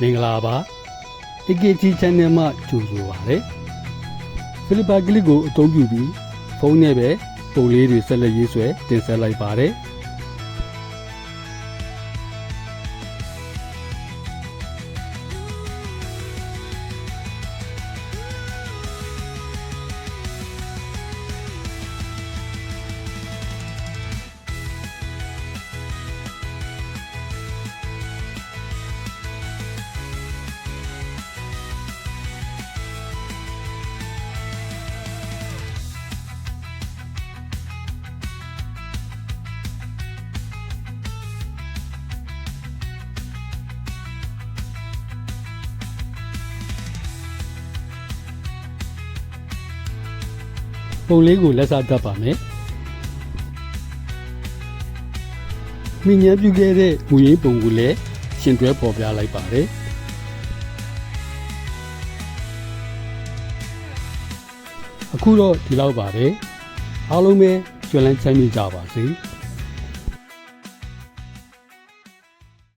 မင်္ဂလာပါ AKT Channel မှာကြိုဆိုပါရစေဖိလစ်ပါကလစ်ကိုအသုံးပြုပြီးဖုန်းနဲ့ပဲပုံလေးတွေဆက်လက်ရေးဆွဲတင်ဆက်လိုက်ပါတယ်ပုံလေးကိုလက်စားတတ်ပါမယ်မိညာပြုခဲ့တဲ့မူရင်းပုံကိုလည်းရှင်တွဲပေါ်ပြလိုက်ပါတယ်အခုတော့ဒီလောက်ပါပဲအားလုံးပဲကျွမ်းလန်းချမ်းမြေ့ကြပါစေ